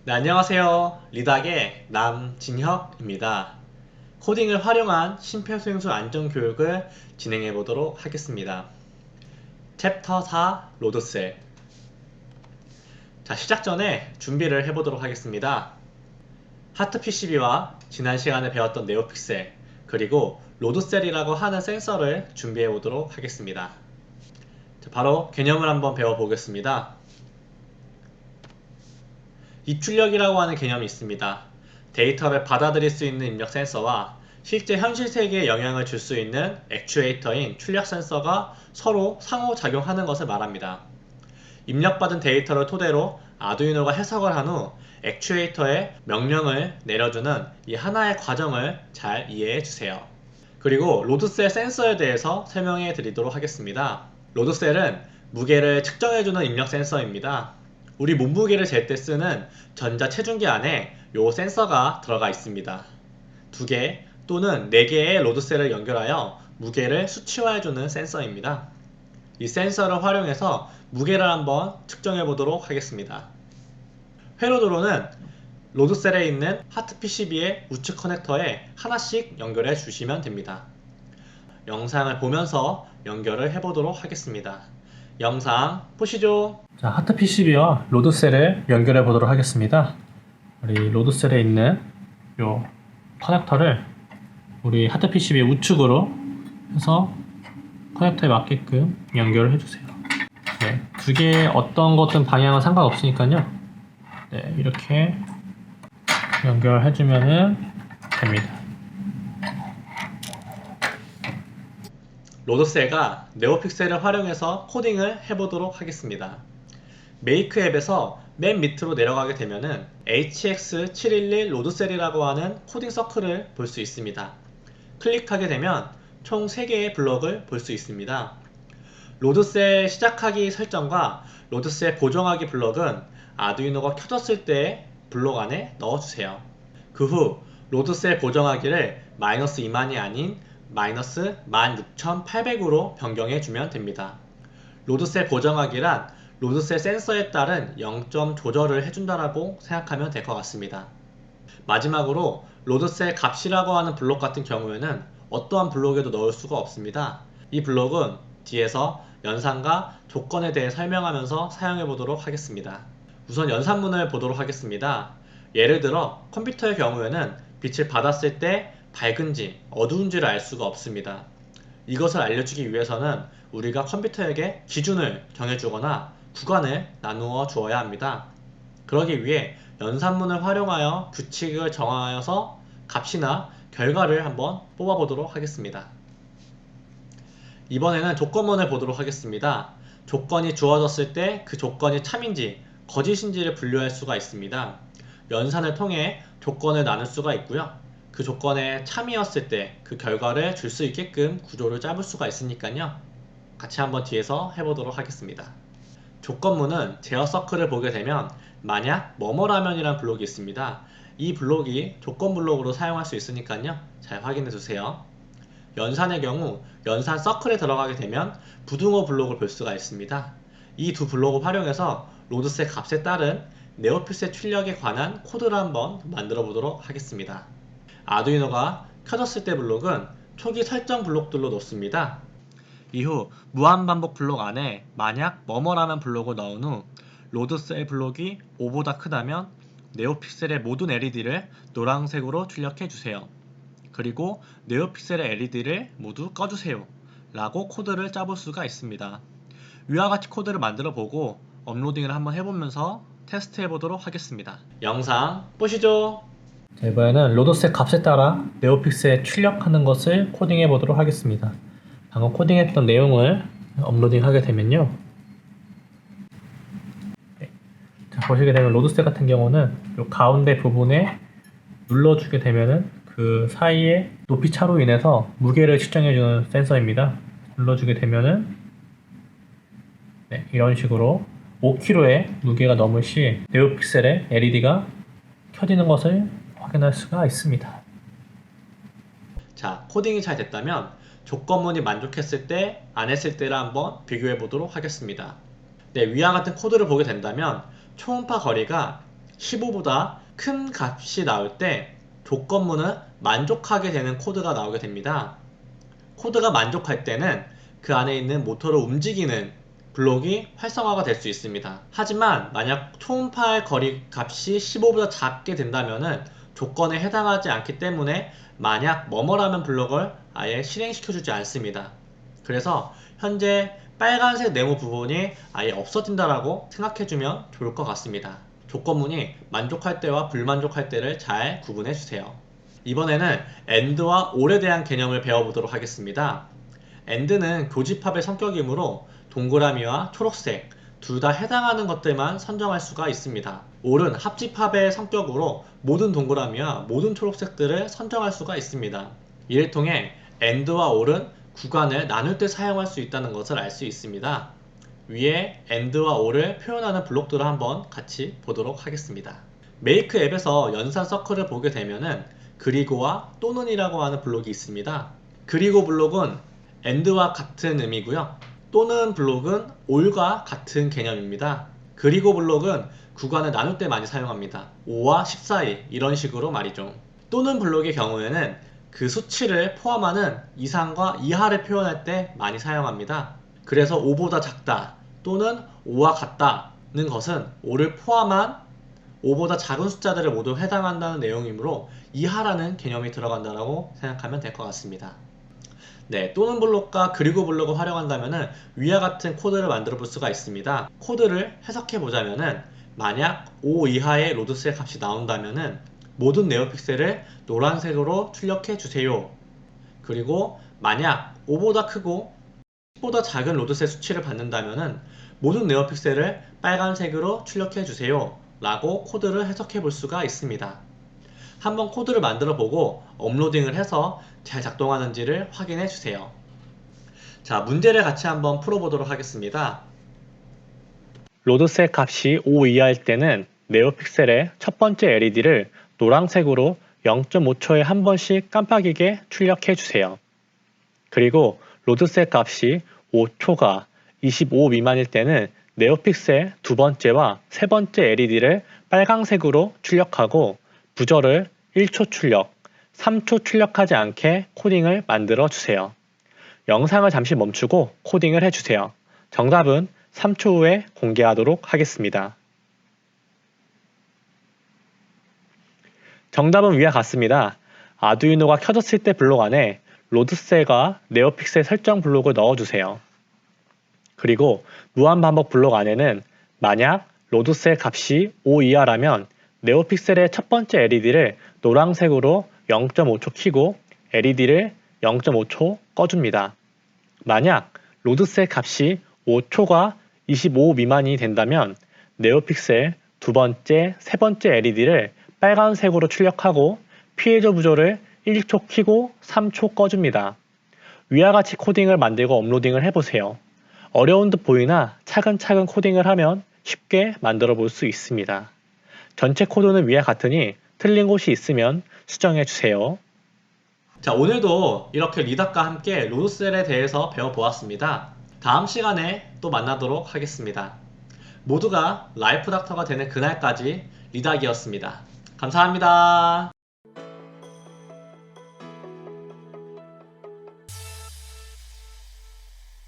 네, 안녕하세요. 리닥의 남진혁입니다. 코딩을 활용한 심폐소생술 안전교육을 진행해 보도록 하겠습니다. 챕터 4 로드셀. 자, 시작 전에 준비를 해보도록 하겠습니다. 하트 PCB와 지난 시간에 배웠던 네오픽셀, 그리고 로드셀이라고 하는 센서를 준비해 보도록 하겠습니다. 자, 바로 개념을 한번 배워보겠습니다. 입출력이라고 하는 개념이 있습니다. 데이터를 받아들일 수 있는 입력 센서와 실제 현실 세계에 영향을 줄 수 있는 액추에이터인 출력 센서가 서로 상호작용하는 것을 말합니다. 입력받은 데이터를 토대로 아두이노가 해석을 한 후 액추에이터에 명령을 내려주는 이 하나의 과정을 잘 이해해 주세요. 그리고 로드셀 센서에 대해서 설명해 드리도록 하겠습니다. 로드셀은 무게를 측정해주는 입력 센서입니다. 우리 몸무게를 잴 때 쓰는 전자체중계 안에 이 센서가 들어가 있습니다. 2개 또는 4개의 로드셀을 연결하여 무게를 수치화해주는 센서입니다. 이 센서를 활용해서 무게를 한번 측정해 보도록 하겠습니다. 회로도로는 로드셀에 있는 하트 PCB의 우측 커넥터에 하나씩 연결해 주시면 됩니다. 영상을 보면서 연결을 해 보도록 하겠습니다. 영상 보시죠. 자, 하트 PCB와 로드셀을 연결해 보도록 하겠습니다. 우리 로드셀에 있는 이 커넥터를 우리 하트 PCB 우측으로 해서 커넥터에 맞게끔 연결을 해주세요. 네, 두 개의 어떤 것든 방향은 상관없으니까요. 네, 이렇게 연결해주면 됩니다. 로드셀과 네오픽셀을 활용해서 코딩을 해보도록 하겠습니다. 메이크 앱에서 맨 밑으로 내려가게 되면은 HX711 로드셀이라고 하는 코딩 서클을 볼 수 있습니다. 클릭하게 되면 총 3개의 블럭을 볼 수 있습니다. 로드셀 시작하기 설정과 로드셀 보정하기 블럭은 아두이노가 켜졌을 때 블록 안에 넣어주세요. 그 후 로드셀 보정하기를 -2만이 아닌 -16,800으로 변경해주면 됩니다. 로드셀 보정하기란 로드셀 센서에 따른 0점 조절을 해준다라고 생각하면 될 것 같습니다. 마지막으로 로드셀 값이라고 하는 블록 같은 경우에는 어떠한 블록에도 넣을 수가 없습니다. 이 블록은 뒤에서 연산과 조건에 대해 설명하면서 사용해 보도록 하겠습니다. 우선 연산문을 보도록 하겠습니다. 예를 들어 컴퓨터의 경우에는 빛을 받았을 때 밝은지 어두운지를 알 수가 없습니다. 이것을 알려주기 위해서는 우리가 컴퓨터에게 기준을 정해주거나 구간을 나누어 주어야 합니다. 그러기 위해 연산문을 활용하여 규칙을 정하여서 값이나 결과를 한번 뽑아보도록 하겠습니다. 이번에는 조건문을 보도록 하겠습니다. 조건이 주어졌을 때 그 조건이 참인지 거짓인지를 분류할 수가 있습니다. 연산을 통해 조건을 나눌 수가 있고요. 그 조건에 참이었을 때 그 결과를 줄 수 있게끔 구조를 짜볼 수가 있으니까요. 같이 한번 뒤에서 해보도록 하겠습니다. 조건문은 제어 서클을 보게 되면 만약 뭐뭐라면이라는 블록이 있습니다. 이 블록이 조건 블록으로 사용할 수 있으니까요. 잘 확인해 주세요. 연산의 경우 연산 서클에 들어가게 되면 부등호 블록을 볼 수가 있습니다. 이 두 블록을 활용해서 로드셀 값에 따른 네오픽셀 출력에 관한 코드를 한번 만들어 보도록 하겠습니다. 아두이노가 켜졌을 때 블록은 초기 설정 블록들로 놓습니다. 이후 무한반복 블록 안에 만약 뭐뭐라는 블록을 넣은 후 로드셀 블록이 5보다 크다면 네오픽셀의 모든 LED를 노란색으로 출력해 주세요. 그리고 네오픽셀의 LED를 모두 꺼주세요 라고 코드를 짜볼 수가 있습니다. 위와 같이 코드를 만들어 보고 업로딩을 한번 해보면서 테스트 해보도록 하겠습니다. 영상 보시죠. 자, 이번에는 로드셀 값에 따라 네오픽셀 출력하는 것을 코딩해 보도록 하겠습니다. 방금 코딩했던 내용을 업로딩 하게 되면요. 네. 자, 보시게 되면 로드셀 같은 경우는 이 가운데 부분에 눌러주게 되면은 그 사이에 높이 차로 인해서 무게를 측정해주는 센서입니다. 눌러주게 되면은 네, 이런 식으로 5kg의 무게가 넘을 시 네오픽셀의 LED가 켜지는 것을 확인할 수가 있습니다. 자, 코딩이 잘 됐다면 조건문이 만족했을 때, 안 했을 때를 한번 비교해 보도록 하겠습니다. 네, 위와 같은 코드를 보게 된다면 초음파 거리가 15보다 큰 값이 나올 때 조건문은 만족하게 되는 코드가 나오게 됩니다. 코드가 만족할 때는 그 안에 있는 모터를 움직이는 블록이 활성화가 될 수 있습니다. 하지만 만약 초음파의 거리 값이 15보다 작게 된다면 조건에 해당하지 않기 때문에 만약 뭐뭐라면 블록을 아예 실행시켜주지 않습니다. 그래서 현재 빨간색 네모 부분이 아예 없어진다라고 생각해주면 좋을 것 같습니다. 조건문이 만족할 때와 불만족할 때를 잘 구분해 주세요. 이번에는 AND와 OR에 대한 개념을 배워보도록 하겠습니다. AND는 교집합의 성격이므로 동그라미와 초록색 둘 다 해당하는 것들만 선정할 수가 있습니다. OR은 합집합의 성격으로 모든 동그라미와 모든 초록색들을 선정할 수가 있습니다. 이를 통해 AND와 OR은 구간을 나눌 때 사용할 수 있다는 것을 알 수 있습니다. 위에 AND와 OR을 표현하는 블록들을 한번 같이 보도록 하겠습니다. 메이크 앱에서 연산 서클을 보게 되면은 그리고와 또는이라고 하는 블록이 있습니다. 그리고 블록은 AND와 같은 의미고요. 또는 블록은 OR과 같은 개념입니다. 그리고 블록은 구간을 나눌 때 많이 사용합니다. 5와 10 사이 이런 식으로 말이죠. 또는 블록의 경우에는 그 수치를 포함하는 이상과 이하를 표현할 때 많이 사용합니다. 그래서 5보다 작다 또는 5와 같다는 것은 5를 포함한 5보다 작은 숫자들을 모두 해당한다는 내용이므로 이하라는 개념이 들어간다고 생각하면 될 것 같습니다. 네, 또는 블록과 그리고 블록을 활용한다면 위와 같은 코드를 만들어 볼 수가 있습니다. 코드를 해석해 보자면 만약 5 이하의 로드셀 값이 나온다면 모든 네오픽셀을 노란색으로 출력해 주세요. 그리고 만약 5보다 크고 10보다 작은 로드셀 수치를 받는다면 모든 네오픽셀을 빨간색으로 출력해 주세요 라고 코드를 해석해 볼 수가 있습니다. 한번 코드를 만들어 보고 업로딩을 해서 잘 작동하는지를 확인해 주세요. 자, 문제를 같이 한번 풀어보도록 하겠습니다. 로드셀 값이 5 이하일 때는 네오픽셀의 첫 번째 LED를 노란색으로 0.5초에 한 번씩 깜빡이게 출력해 주세요. 그리고 로드셀 값이 5초가 25 미만일 때는 네오픽셀 두 번째와 세 번째 LED를 빨강색으로 출력하고 부저를 1초 출력, 3초 출력하지 않게 코딩을 만들어 주세요. 영상을 잠시 멈추고 코딩을 해주세요. 정답은 3초 후에 공개하도록 하겠습니다. 정답은 위와 같습니다. 아두이노가 켜졌을 때 블록 안에 로드셀과 네오픽셀 설정 블록을 넣어주세요. 그리고 무한반복 블록 안에는 만약 로드셀 값이 5 이하라면 네오픽셀의 첫 번째 LED를 노란색으로 0.5초 켜고 LED를 0.5초 꺼줍니다. 만약 로드셀 값이 5초가 25 미만이 된다면 네오픽셀 두 번째, 세 번째 LED를 빨간색으로 출력하고 피해저 부조를 1초 켜고 3초 꺼줍니다. 위와 같이 코딩을 만들고 업로딩을 해보세요. 어려운 듯 보이나 차근차근 코딩을 하면 쉽게 만들어 볼 수 있습니다. 전체 코드는 위와 같으니 틀린 곳이 있으면 수정해 주세요. 자, 오늘도 이렇게 리닥과 함께 로드셀에 대해서 배워보았습니다. 다음 시간에 또 만나도록 하겠습니다. 모두가 라이프 닥터가 되는 그날까지 리닥이었습니다. 감사합니다.